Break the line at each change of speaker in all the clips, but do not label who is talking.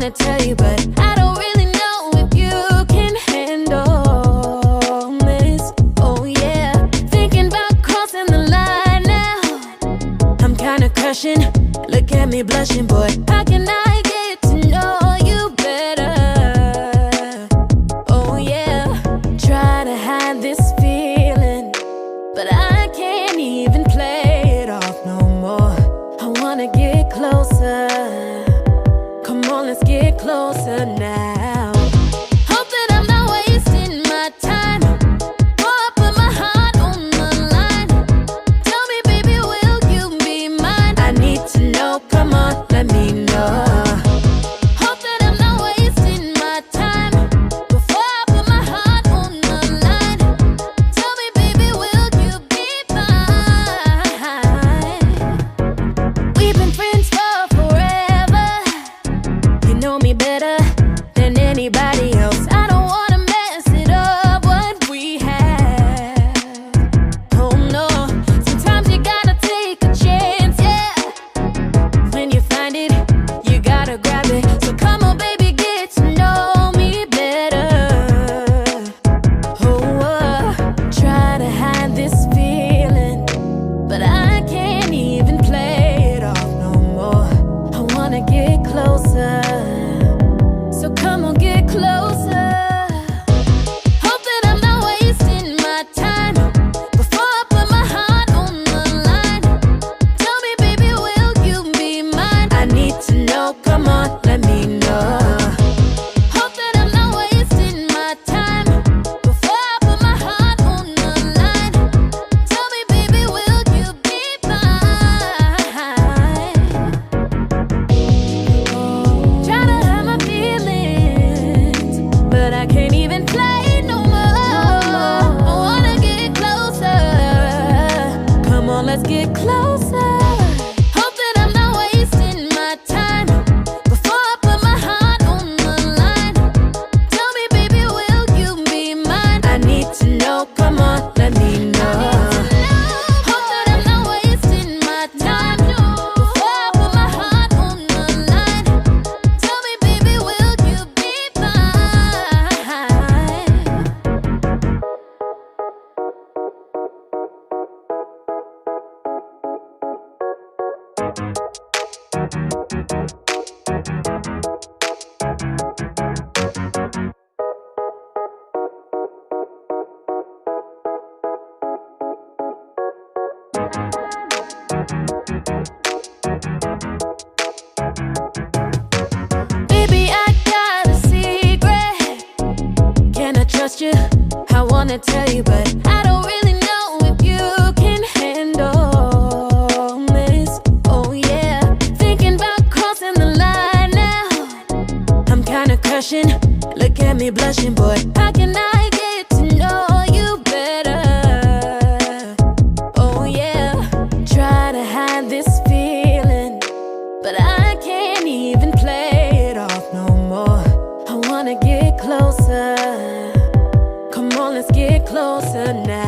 wanna tell you, but I don't really know if you can handle this. Oh yeah, thinking about crossing the line now. I'm kinda crushing, look at me blushing, boy. How can I get to know you better? Oh yeah, try to hide this feeling, but I can't even play it off no more. I wanna get closer. Come on, let's get closer now. Hope that I'm not wasting my time. Oh, I put my heart on the line. Tell me, baby, will you be mine? I need to know, come on, let me know. Hope that I'm not wasting my time. Before I put my heart on the line, tell me, baby, will you be mine? We've been friends for forever. You know me better than anybody else. I don't wanna mess it up, what we have. Oh no, sometimes you gotta take a chance, yeah. When you find it, you gotta grab it. So come on, baby, get to know me better. Oh, try to hide this feeling, but I can't even play it off no more. I wanna get closer, so come on, get closer. Hope that I'm not wasting my time. Before I put my heart on the line, tell me, baby, will you be mine? I need to know, come on, let me know. Hope that I'm not wasting my time. Before I put my heart on the line, tell me, baby, will you be mine? Try to hide my feelings, but I can't even play no more. I wanna get closer. Come on, let's get closer. Hope that I'm not wasting my time. Before I put my heart on the line, tell me, baby, will you be mine? I need to know, come on, let me know. Hope that I'm not wasting my time. Before I put my heart on the line, tell me, baby, will you be Baby, I got a secret. Can I trust you? I wanna tell you, but I don't really know if you can handle this. Oh yeah, thinking about crossing the line now. I'm kinda crushing, look at me blushing, boy. How can I get to know you better? Oh yeah, try to hide this feeling, but I can't even play it off no more. I wanna get closer. Come on, let's get closer now.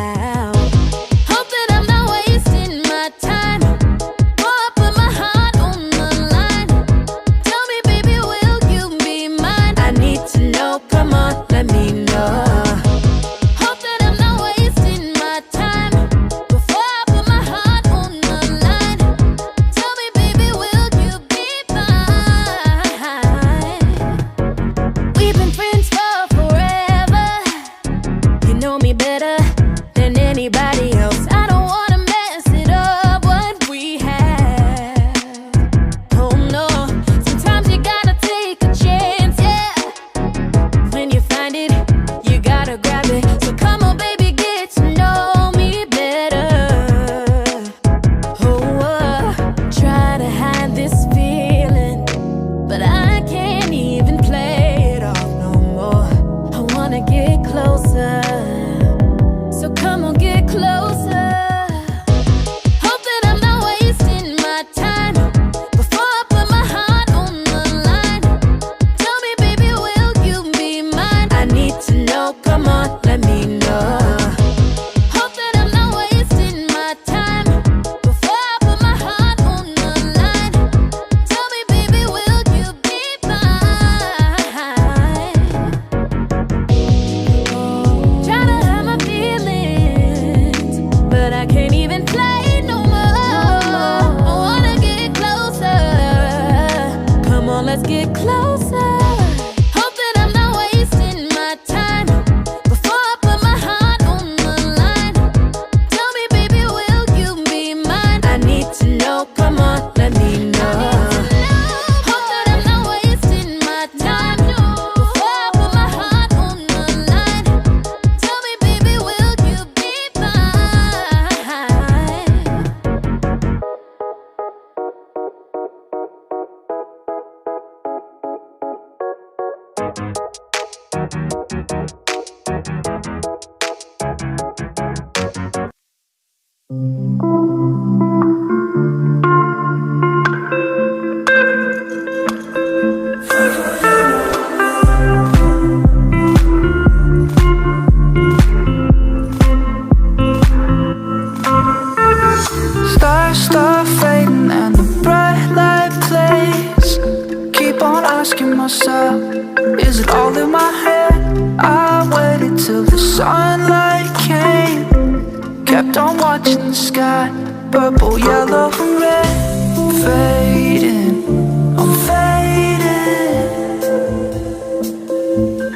but I can't even play no more. I wanna get closer. Come on, let's get closer. Hope that I'm not wasting my time before I put my heart on the line. Tell me, baby, will you be mine? I need to know, come on, let me know. Hope that I'm not wasting my time before I put my heart on the line. Tell me, baby, will you be
Stars start fading and the bright light plays. Keep on asking myself, is it all in my head? I waited till the sunlight came, kept on watching the sky, purple, yellow and red. Fading, I'm fading.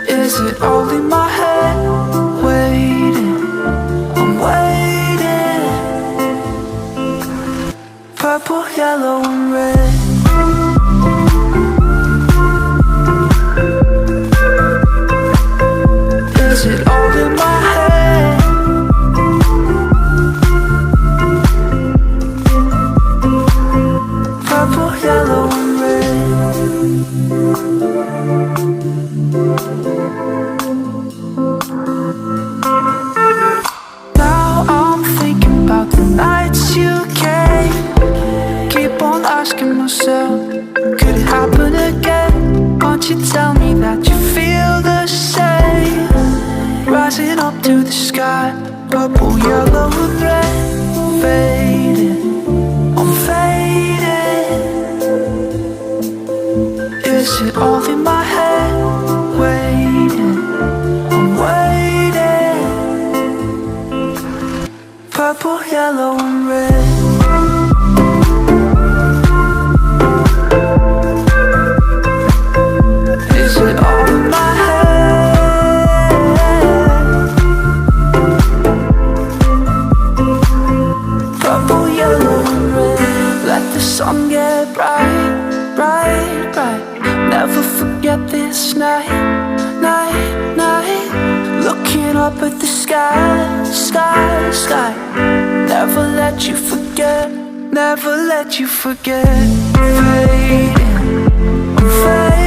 Is it all in my head? Waiting, I'm waiting. Purple, yellow and red. Is it all in my head? Purple, yellow and red. Now I'm thinking about the nights you came. Keep on asking myself, could it happen again? Won't you tell me that you feel the same? Rising up to the sky, purple, yellow and red. Fading, I'm fading. Is it all in my head? Waiting, I'm waiting. Purple, yellow and red. Is it all in my head? Purple, yellow and red. Let the sun get bright, bright, bright. Never forget this night, night, night. Looking up at the sky, sky, sky. Never let you forget, never let you forget. Fading, I'm fading.